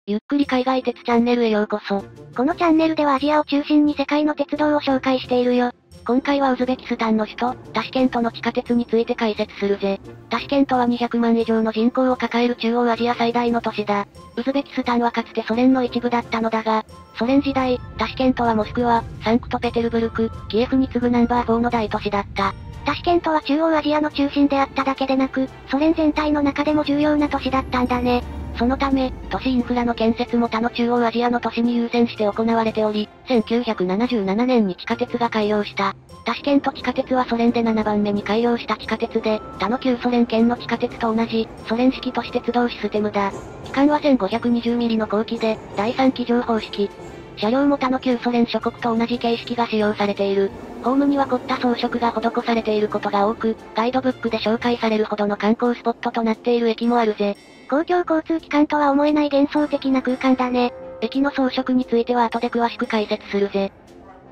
ゆっくり海外鉄チャンネルへようこそ。このチャンネルではアジアを中心に世界の鉄道を紹介しているよ。今回はウズベキスタンの首都、タシケントの地下鉄について解説するぜ。タシケントは200万以上の人口を抱える中央アジア最大の都市だ。ウズベキスタンはかつてソ連の一部だったのだが、ソ連時代、タシケントはモスクワ、サンクトペテルブルク、キエフに次ぐナンバー4の大都市だった。タシケントは中央アジアの中心であっただけでなく、ソ連全体の中でも重要な都市だったんだね。そのため、都市インフラの建設も他の中央アジアの都市に優先して行われており、1977年に地下鉄が開業した。タシケント地下鉄はソ連で7番目に開業した地下鉄で、他の旧ソ連圏の地下鉄と同じ、ソ連式都市鉄道システムだ。機関は1520ミリの後期で、第3機乗方式。車両も他の旧ソ連諸国と同じ形式が使用されている。ホームには凝った装飾が施されていることが多く、ガイドブックで紹介されるほどの観光スポットとなっている駅もあるぜ。公共交通機関とは思えない幻想的な空間だね。駅の装飾については後で詳しく解説するぜ。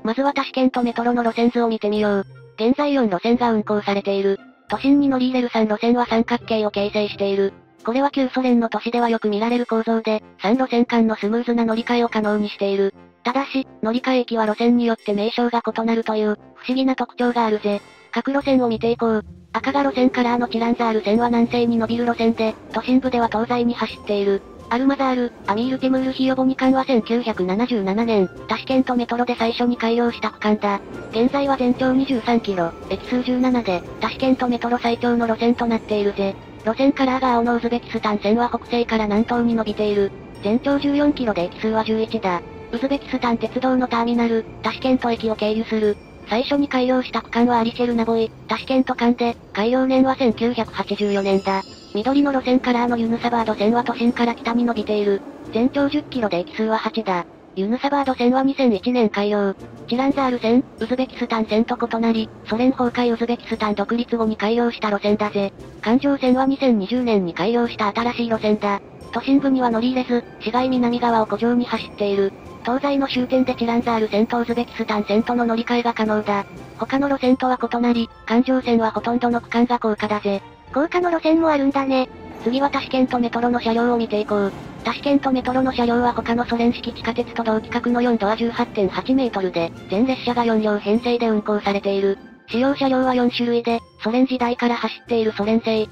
まずはタシケントメトロの路線図を見てみよう。現在4路線が運行されている。都心に乗り入れる3路線は三角形を形成している。これは旧ソ連の都市ではよく見られる構造で、3路線間のスムーズな乗り換えを可能にしている。ただし、乗り換え駅は路線によって名称が異なるという、不思議な特徴があるぜ。各路線を見ていこう。赤が路線カラーのチランザール線は南西に伸びる路線で、都心部では東西に走っている。アルマザール、アミールティムールヒヨボニ間は1977年、タシケントメトロで最初に開業した区間だ。現在は全長23キロ、駅数17で、タシケントメトロ最長の路線となっているぜ。路線カラーが青のウズベキスタン線は北西から南東に伸びている。全長14キロで駅数は11だ。ウズベキスタン鉄道のターミナル、タシケント駅を経由する。最初に開業した区間はアリシェルナボイ、タシケント間で、開業年は1984年だ。緑の路線カラーのユヌサバード線は都心から北に伸びている。全長10キロで駅数は8だ。ユヌサバード線は2001年開業。チランザール線、ウズベキスタン線と異なり、ソ連崩壊ウズベキスタン独立後に開業した路線だぜ。環状線は2020年に開業した新しい路線だ。都心部には乗り入れず、市街南側を湖上に走っている。東西の終点でチランザール線とウズベキスタン線との乗り換えが可能だ。他の路線とは異なり、環状線はほとんどの区間が高架だぜ。高架の路線もあるんだね。次はタシケントメトロの車両を見ていこう。タシケントメトロの車両は他のソ連式地下鉄と同規格の4ドア 18.8 メートルで、全列車が4両編成で運行されている。使用車両は4種類で、ソ連時代から走っているソ連製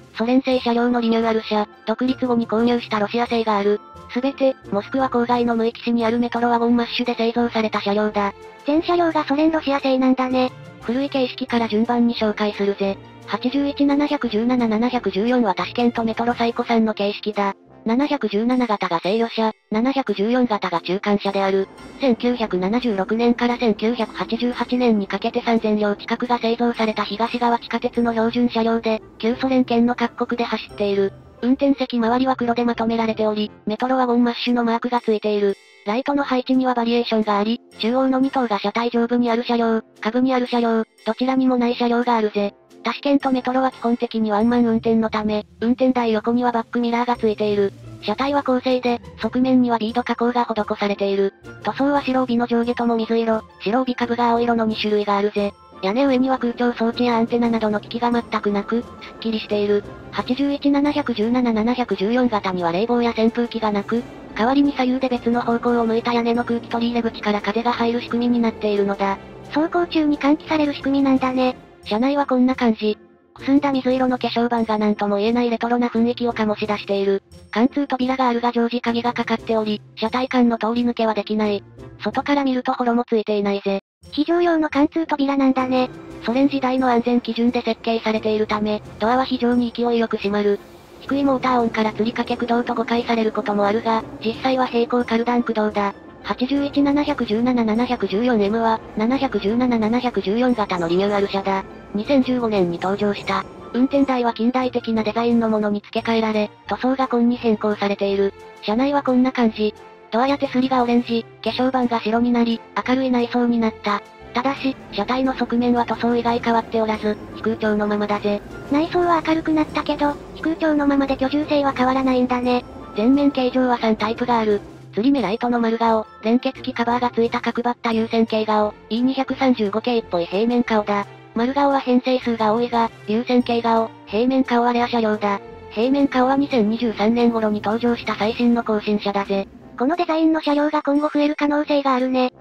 車両のリニューアル車、独立後に購入したロシア製がある。すべて、モスクワ郊外の無域市にあるメトロワゴンマッシュで製造された車両だ。全車両がソ連ロシア製なんだね。古い形式から順番に紹介するぜ。81-717-714はタシケントメトロ最古参の形式だ。717型が制御車、714型が中間車である。1976年から1988年にかけて3000両近くが製造された東側地下鉄の標準車両で、旧ソ連圏の各国で走っている。運転席周りは黒でまとめられており、メトロワゴンマッシュのマークがついている。ライトの配置にはバリエーションがあり、中央の2灯が車体上部にある車両、下部にある車両、どちらにもない車両があるぜ。タシケントメトロは基本的にワンマン運転のため、運転台横にはバックミラーがついている。車体は鋼製で、側面にはビード加工が施されている。塗装は白帯の上下とも水色、白帯下部が青色の2種類があるぜ。屋根上には空調装置やアンテナなどの機器が全くなく、すっきりしている。81-717-714型には冷房や扇風機がなく、代わりに左右で別の方向を向いた屋根の空気取り入れ口から風が入る仕組みになっているのだ。走行中に換気される仕組みなんだね。車内はこんな感じ。くすんだ水色の化粧板がなんとも言えないレトロな雰囲気を醸し出している。貫通扉があるが常時鍵がかかっており、車体間の通り抜けはできない。外から見るとホロもついていないぜ。非常用の貫通扉なんだね。ソ連時代の安全基準で設計されているため、ドアは非常に勢いよく閉まる。低いモーター音から吊りかけ駆動と誤解されることもあるが、実際は平行カルダン駆動だ。81-717-714M は、717-714型のリニューアル車だ。2015年に登場した。運転台は近代的なデザインのものに付け替えられ、塗装が紺に変更されている。車内はこんな感じ。ドアや手すりがオレンジ、化粧板が白になり、明るい内装になった。ただし、車体の側面は塗装以外変わっておらず、非空調のままだぜ。内装は明るくなったけど、非空調のままで居住性は変わらないんだね。前面形状は3タイプがある。吊り目ライトの丸顔、連結機カバーがついた角張った優先形顔、E235 系っぽい平面顔だ。丸顔は編成数が多いが、優先形顔、平面顔はレア車両だ。平面顔は2023年頃に登場した最新の更新車だぜ。このデザインの車両が今後増える可能性があるね。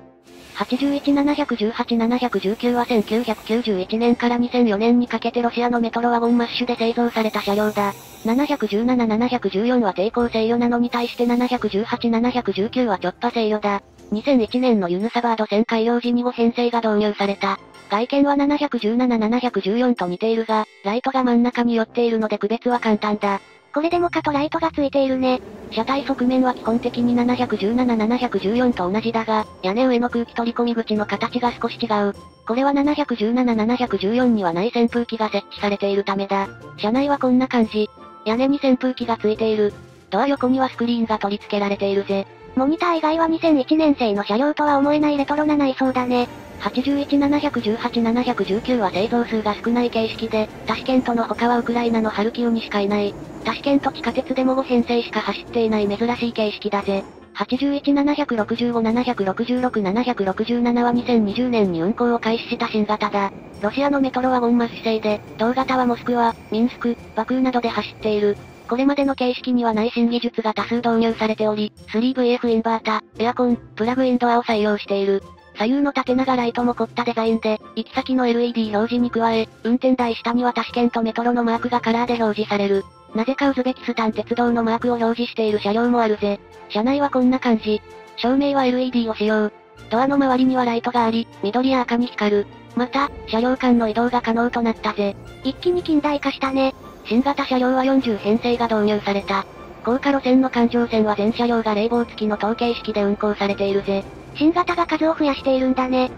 81-718-719は1991年から2004年にかけてロシアのメトロワゴンマッシュで製造された車両だ。717-714は抵抗制御なのに対して718-719はちょっぱ制御だ。2001年のユヌサバード1000改良時に5編成が導入された。外見は717-714と似ているが、ライトが真ん中に寄っているので区別は簡単だ。これでもかとライトがついているね。車体側面は基本的に717-714と同じだが、屋根上の空気取り込み口の形が少し違う。これは717-714にはない扇風機が設置されているためだ。車内はこんな感じ。屋根に扇風機がついている。ドア横にはスクリーンが取り付けられているぜ。モニター以外は2001年製の車両とは思えないレトロな内装だね。81-718-719は製造数が少ない形式で、タシケントの他はウクライナのハルキウにしかいない。タシケント地下鉄でも5編成しか走っていない珍しい形式だぜ。81-765-766-767は2020年に運行を開始した新型だ。ロシアのメトロワゴンマッシュ製で、同型はモスクワ、ミンスク、バクーなどで走っている。これまでの形式にはない新技術が多数導入されており、3VF インバータ、エアコン、プラグインドアを採用している。左右の縦長ライトも凝ったデザインで、行き先の LED 表示に加え、運転台下にはタシケントメトロのマークがカラーで表示される。なぜかウズベキスタン鉄道のマークを表示している車両もあるぜ。車内はこんな感じ。照明は LED を使用。ドアの周りにはライトがあり、緑や赤に光る。また、車両間の移動が可能となったぜ。一気に近代化したね。新型車両は40編成が導入された。高架路線の環状線は全車両が冷房付きの統計式で運行されているぜ。新型が数を増やしているんだね。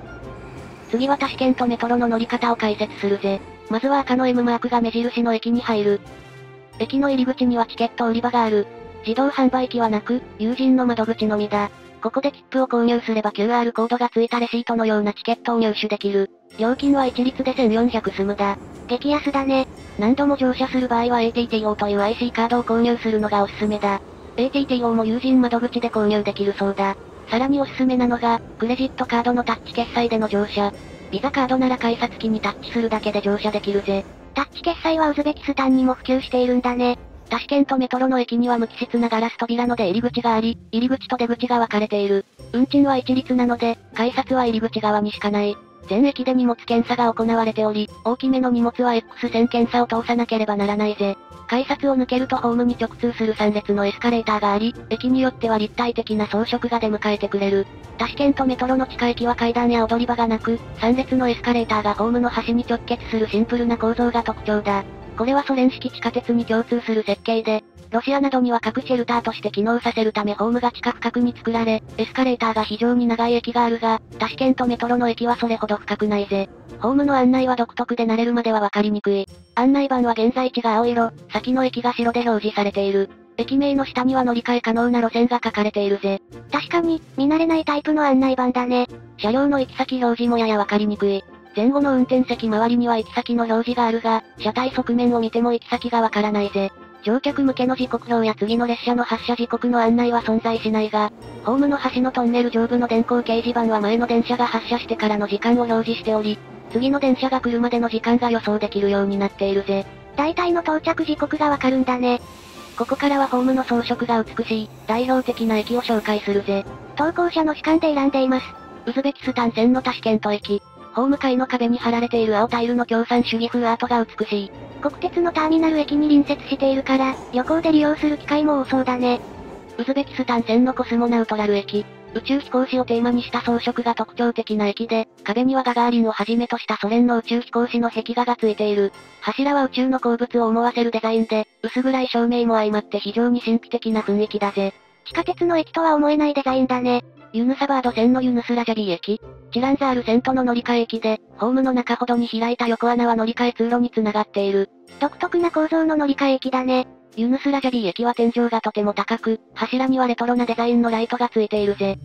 次はタシケントメトロの乗り方を解説するぜ。まずは赤の M マークが目印の駅に入る。駅の入り口にはチケット売り場がある。自動販売機はなく、有人の窓口のみだ。ここで切符を購入すれば QR コードが付いたレシートのようなチケットを入手できる。料金は一律で1400スムだ。激安だね。何度も乗車する場合は ATTO という IC カードを購入するのがおすすめだ。ATTO も有人窓口で購入できるそうだ。さらにおすすめなのが、クレジットカードのタッチ決済での乗車。ビザカードなら改札機にタッチするだけで乗車できるぜ。タッチ決済はウズベキスタンにも普及しているんだね。タシケントメトロの駅には無機質なガラス扉ので入り口があり、入り口と出口が分かれている。運賃は一律なので、改札は入り口側にしかない。全駅で荷物検査が行われており、大きめの荷物は X 線検査を通さなければならないぜ。改札を抜けるとホームに直通する3列のエスカレーターがあり、駅によっては立体的な装飾が出迎えてくれる。タシケントメトロの地下駅は階段や踊り場がなく、3列のエスカレーターがホームの端に直結するシンプルな構造が特徴だ。これはソ連式地下鉄に共通する設計で、ロシアなどには各シェルターとして機能させるためホームが地下深くに作られ、エスカレーターが非常に長い駅があるが、タシケントメトロの駅はそれほど深くないぜ。ホームの案内は独特で慣れるまではわかりにくい。案内板は現在地が青色、先の駅が白で表示されている。駅名の下には乗り換え可能な路線が書かれているぜ。確かに、見慣れないタイプの案内板だね。車両の行き先表示もややわかりにくい。前後の運転席周りには行き先の表示があるが、車体側面を見ても行き先がわからないぜ。乗客向けの時刻表や次の列車の発車時刻の案内は存在しないが、ホームの端のトンネル上部の電光掲示板は前の電車が発車してからの時間を表示しており、次の電車が来るまでの時間が予想できるようになっているぜ。大体の到着時刻がわかるんだね。ここからはホームの装飾が美しい、代表的な駅を紹介するぜ。投稿者の主観で選んでいます。ウズベキスタン線のタシケント駅。ホーム階の壁に貼られている青タイルの共産主義風アートが美しい。国鉄のターミナル駅に隣接しているから、旅行で利用する機会も多そうだね。ウズベキスタン線のコスモナウトラル駅。宇宙飛行士をテーマにした装飾が特徴的な駅で、壁にはガガーリンをはじめとしたソ連の宇宙飛行士の壁画がついている。柱は宇宙の鉱物を思わせるデザインで、薄暗い照明も相まって非常に神秘的な雰囲気だぜ。地下鉄の駅とは思えないデザインだね。ユヌサバード線のユヌスラジャビー駅。チランザール線との乗り換え駅で、ホームの中ほどに開いた横穴は乗り換え通路に繋がっている。独特な構造の乗り換え駅だね。ユヌスラジャビー駅は天井がとても高く、柱にはレトロなデザインのライトがついているぜ。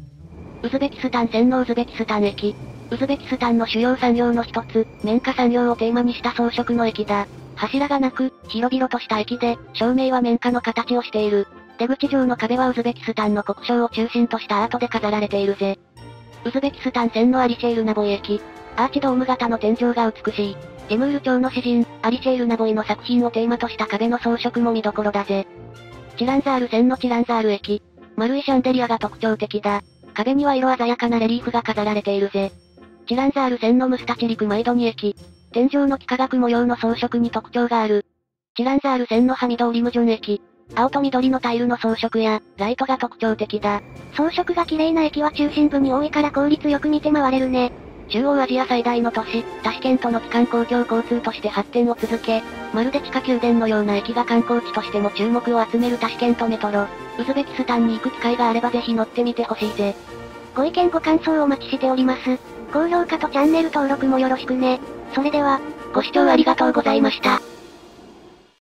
ウズベキスタン線のウズベキスタン駅。ウズベキスタンの主要産業の一つ、綿花産業をテーマにした装飾の駅だ。柱がなく、広々とした駅で、照明は綿花の形をしている。出口上の壁はウズベキスタンの国章を中心としたアートで飾られているぜ。ウズベキスタン線のアリシェールナボイ駅。アーチドーム型の天井が美しい。テムール朝の詩人、アリシェールナボイの作品をテーマとした壁の装飾も見どころだぜ。チランザール線のチランザール駅。丸いシャンデリアが特徴的だ。壁には色鮮やかなレリーフが飾られているぜ。チランザール線のムスタチリクマイドニ駅。天井の幾何学模様の装飾に特徴がある。チランザール線のハミドーリムジョン駅。青と緑のタイルの装飾や、ライトが特徴的だ。装飾が綺麗な駅は中心部に多いから効率よく見て回れるね。中央アジア最大の都市、タシケントの基幹公共交通として発展を続け、まるで地下宮殿のような駅が観光地としても注目を集めるタシケントメトロ。ウズベキスタンに行く機会があればぜひ乗ってみてほしいぜ。ご意見ご感想お待ちしております。高評価とチャンネル登録もよろしくね。それでは、ご視聴ありがとうございました。